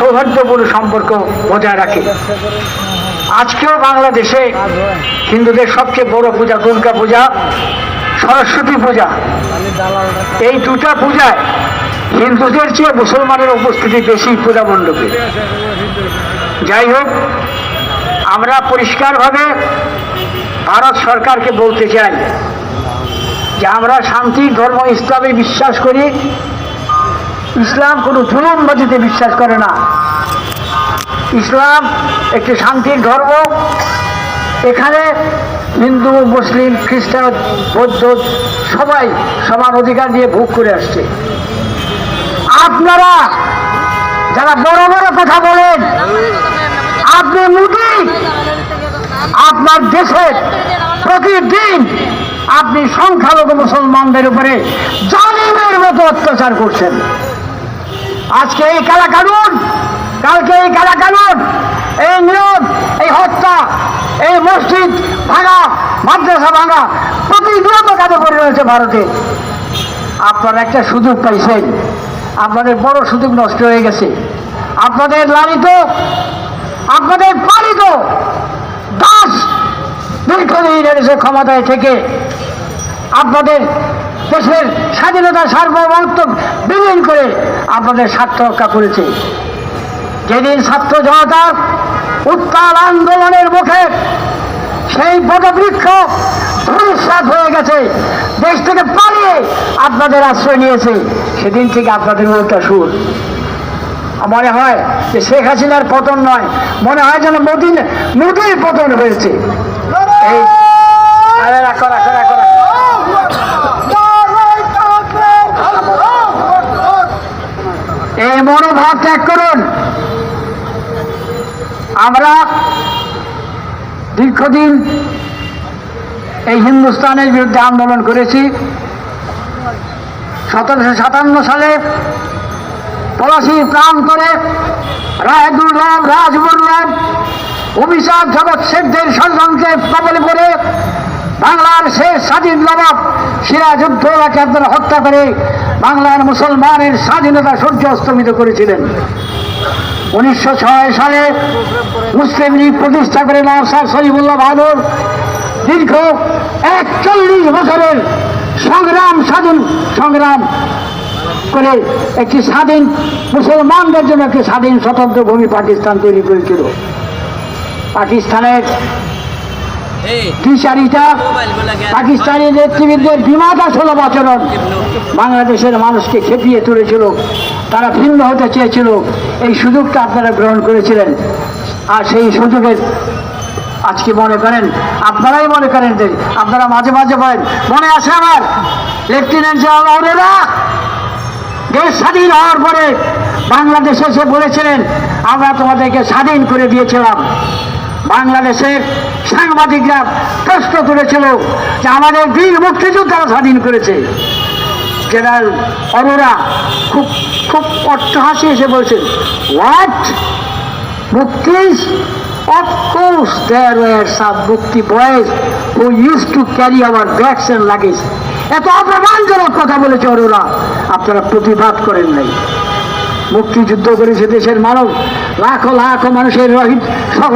সৌহার্দ্যপূর্ণ সম্পর্ক বজায় রাখে। আজকেও বাংলাদেশে হিন্দুদের সবচেয়ে বড় পূজা দুর্গা পূজা, সরস্বতী পূজা। এই দুটা পূজায় হিন্দুদের চেয়ে মুসলমানের উপস্থিতি বেশি পূজা মণ্ডপে। যাই হোক, আমরা পরিষ্কারভাবে ভারত সরকারকে বলতে চাই যে আমরা শান্তির ধর্ম ইসলামে বিশ্বাস করি। ইসলাম কোনো জুলুমবাজিতে বিশ্বাস করে না। ইসলাম একটি শান্তির ধর্ম। এখানে হিন্দু, মুসলিম, খ্রিস্টান, বৌদ্ধ সবাই সমান অধিকার নিয়ে ভোগ করে আসছে। আপনারা যারা বড় বড় কথা বলেন, আপনি মোদি আপনার দেশে প্রতিদিন আপনি সংখ্যালঘু মুসলমানদের উপরে জালিমের মতো অত্যাচার করছেন। আজকে এই কালা কানুন, কালকে এই কালা কানুন, এই নিয়ম, এই হত্যা, এই মসজিদ ভাঙা, মাদ্রাসা ভাঙা প্রতিনিয়ত কাজে করে রয়েছে ভারতে। আপনারা একটা সুযোগ পাইছেন, আপনাদের বড় সুযোগ নষ্ট হয়ে গেছে। আপনাদের লালিত, আপনাদের পালিত দাস দীর্ঘদিন এসে ক্ষমতায় থেকে আপনাদের দেশের স্বাধীনতা সার্বভৌমত্ব বিলীন করে আপনাদের স্বার্থ রক্ষা করেছে। যেদিন ছাত্র জনতার উত্তাল আন্দোলনের মুখে সেই বটবৃক্ষ ধূলিসাৎ হয়ে গেছে, দেশ থেকে পালিয়ে আপনাদের আশ্রয় নিয়েছে, সেদিন থেকে আপনাদের উল্টা সুর। মনে হয় যে শেখ হাসিনার পতন নয়, মনে হয় যেন মোদির পতন হয়েছে। এই মনোভাব ত্যাগ করুন। আমরা দীর্ঘদিন এই হিন্দুস্তানের বিরুদ্ধে আন্দোলন করেছি। 1757 সালে পলাশী প্রান্তরে রায়দুর্লভ, রাজবল্লভ, অভিশাপ জগৎ শেখদের ষড়যন্ত্রে কবলে পড়ে বাংলার শেষ স্বাধীন নবাব সিরাজউদ্দৌলাকে আপনারা হত্যা করে বাংলার মুসলমানের স্বাধীনতা সূর্য অস্তমিত করেছিলেন। 1906 সালে মুসলিম লীগ প্রতিষ্ঠা করে নওয়াব স্যার সলিমুল্লাহ বাহাদুর দীর্ঘ 41 বছরের স্বাধীন সংগ্রাম করে একটি স্বাধীন মুসলমানদের জন্য একটি স্বাধীন স্বতন্ত্র ভূমি পাকিস্তান তৈরি করেছিল। পাকিস্তানের টিচারিটা পাকিস্তানি নেতৃবৃন্দের বিমাতা সুলভ আচরণ বাংলাদেশের মানুষকে খেপিয়ে তুলেছিল। তারা ভিন্ন হতে চেয়েছিল। এই সুযোগটা আপনারা গ্রহণ করেছিলেন। আর সেই সুযোগের আজকে মনে করেন, আপনারাই মনে করেন যে আপনারা মাঝে মাঝে বলেন, মনে আছে আমার লেফটেন্যান্ট জেনারেল অরোরা দেশ স্বাধীন হওয়ার পরে বাংলাদেশে এসে বলেছিলেন আমরা তোমাদেরকে স্বাধীন করে দিয়েছিলাম। বাংলাদেশের সাংবাদিকরা প্রশ্ন তুলেছিল যে আমাদের বীর মুক্তিযোদ্ধারা স্বাধীন করেছে। জেনারেল অরোরা খুব খুব অট্টহাসি এসে বলছেন, what মুক্তিজ? Of course there were some Mukti boys who used to carry our bags and luggage. এত অপমানজনক কথা বলেছে অরোরা, আপনারা প্রতিবাদ করেন নাই। মুক্তিযুদ্ধ করেছে দেশের মানুষ, লাখো লাখো মানুষের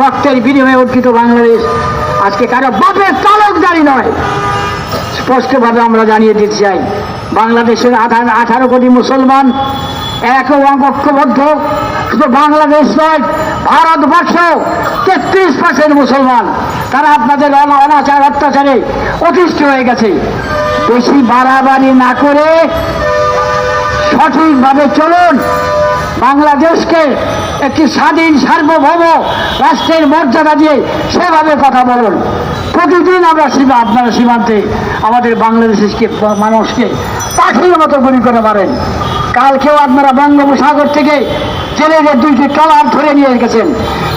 রক্তের বিনিময়ে অর্জিত বাংলাদেশ আজকে কারো বাপের তালুকদারি নয়। স্পষ্টভাবে আমরা জানিয়ে দিতে চাই, বাংলাদেশের 18 কোটি মুসলমান এক ঐক্যবদ্ধ। শুধু বাংলাদেশ নয়, ভারতবর্ষ 33% মুসলমান, তারা আপনাদের অনাচার অত্যাচারে অতিষ্ঠ হয়ে গেছে। বেশি বাড়াবাড়ি না করে সঠিকভাবে চলুন। বাংলাদেশকে একটি স্বাধীন সার্বভৌম রাষ্ট্রের মর্যাদা দিয়ে সেভাবে কথা বলুন। প্রতিদিন আমরা আপনারা সীমান্তে আমাদের বাংলাদেশকে মানুষকে পাখির মতো গুলি করে মারেন। কালকেও আপনারা বঙ্গোপসাগর থেকে জেলেদের 2টি ট্রলার ধরে নিয়ে গেছেন।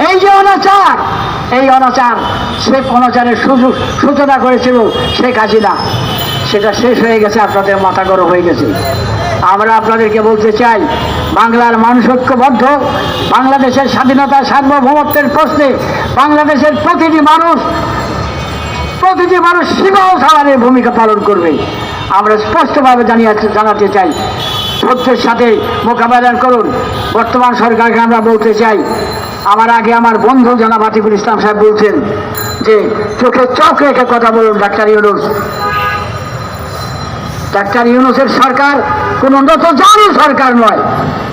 এই যে অনাচার, এই অনাচার অনাচারের সূচনা করেছিল শেখ হাসিনা, সেটা শেষ হয়ে গেছে, আপনাদের মাথা গরম হয়ে গেছে। আমরা আপনাদেরকে বলতে চাই, বাংলার মানুষ ঐক্যবদ্ধ। বাংলাদেশের স্বাধীনতা সার্বভৌমত্বের প্রশ্নে বাংলাদেশের প্রতিটি মানুষ সীমা ছাড়ানোর ভূমিকা পালন করবে। আমরা স্পষ্টভাবে জানাতে চাই, ধৈর্যের সাথে মোকাবেলা করুন। বর্তমান সরকারকে আমরা বলতে চাই, আমার আগে আমার বন্ধু জনাব আতিকুল ইসলাম সাহেব বলছেন যে চোখে চোখ রেখে কথা বলুন। ডাক্তার ইউনূসের সরকার কোন নতজানু সরকার নয়,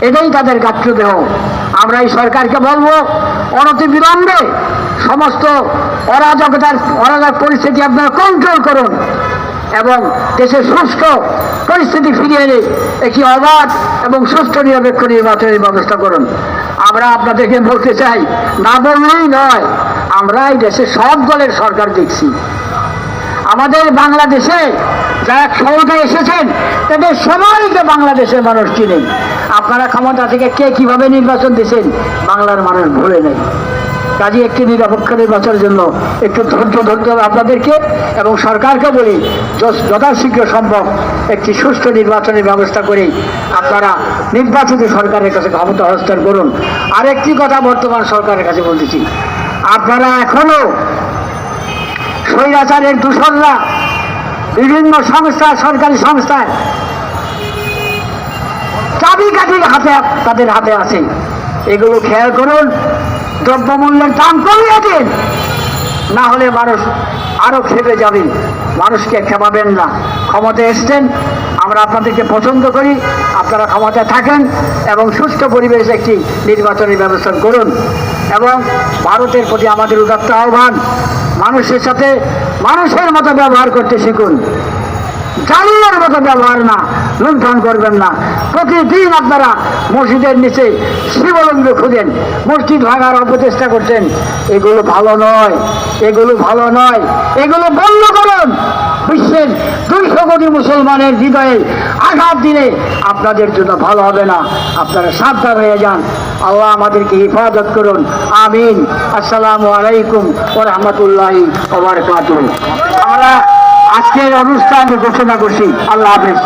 এটাই তাদের গাত্রদেহ। আমরা এই সরকারকে বলবো, অনতিবিলম্বে সমস্ত অরাজক পরিস্থিতি আপনারা কন্ট্রোল করুন এবং দেশের সুষ্ঠ পরিস্থিতি ফিরিয়ে এনে একটি অবাধ এবং সুষ্ঠু নিরপেক্ষ নির্বাচনের ব্যবস্থা করুন। আমরা আপনাদেরকে বলতে চাই, না বললেই নয়, আমরা এই দেশে সব দলের সরকার দেখছি। আমাদের বাংলাদেশে যারা ক্ষমতায় এসেছেন তাদের সবাইকে বাংলাদেশের মানুষ চিনেন। আপনারা ক্ষমতা থেকে কে কিভাবে নির্বাচন দিয়েছেন বাংলার মানুষ ভুলে নেই। কাজে একটি নিরপেক্ষ নির্বাচনের জন্য একটু ধৈর্য ধরতে হবে আপনাদেরকে, এবং সরকারকে বলি যথাশীঘ্র সম্ভব একটি সুষ্ঠু নির্বাচনের ব্যবস্থা করে আপনারা নির্বাচিত সরকারের কাছে ক্ষমতা হস্তান্তর করুন। আরেকটি কথা বর্তমান সরকারের কাছে বলতেছি, আপনারা এখনো স্বৈরাচারের দূষণরা বিভিন্ন সংস্থা, সরকারি সংস্থায় চাবিকাঠি তাদের হাতে আছে, এগুলো খেয়াল করুন। দ্রব্যমূল্যের দাম কমিয়ে দিন, না হলে মানুষ আরো খেপে যাবে। মানুষকে খেপাবেন না। ক্ষমতায় এসছেন, আমরা আপনাদেরকে পছন্দ করি, আপনারা ক্ষমতায় থাকেন এবং সুষ্ঠু পরিবেশে একটি নির্বাচনের ব্যবস্থা করুন। এবং ভারতের প্রতি আমাদের উদাত্ত আহ্বান, মানুষের সাথে মানুষের মতো ব্যবহার করতে শিখুন। জালিমের মতো ব্যবহার না, লুণ্ঠন করবেন না। প্রতিদিন আপনারা মসজিদের নিচে শিবলিঙ্গ খুঁজেন, মসজিদ ভাঙার অপচেষ্টা করছেন। এগুলো ভালো নয়, এগুলো ভালো নয়, এগুলো বন্ধ করুন। বিশ্বের 200 কোটি মুসলমানের হৃদয়ে আঘাত দিলে আপনাদের জন্য ভালো হবে না। আপনারা সাবধান হয়ে যান। আল্লাহ আমাদেরকে হেফাজত করুন। আমিন। আসসালামু আলাইকুম ওয়া রাহমাতুল্লাহি ওয়া বারাকাতুহু। আমরা আজকের অনুষ্ঠান ঘোষণা করছি। আল্লাহ হাফেজ।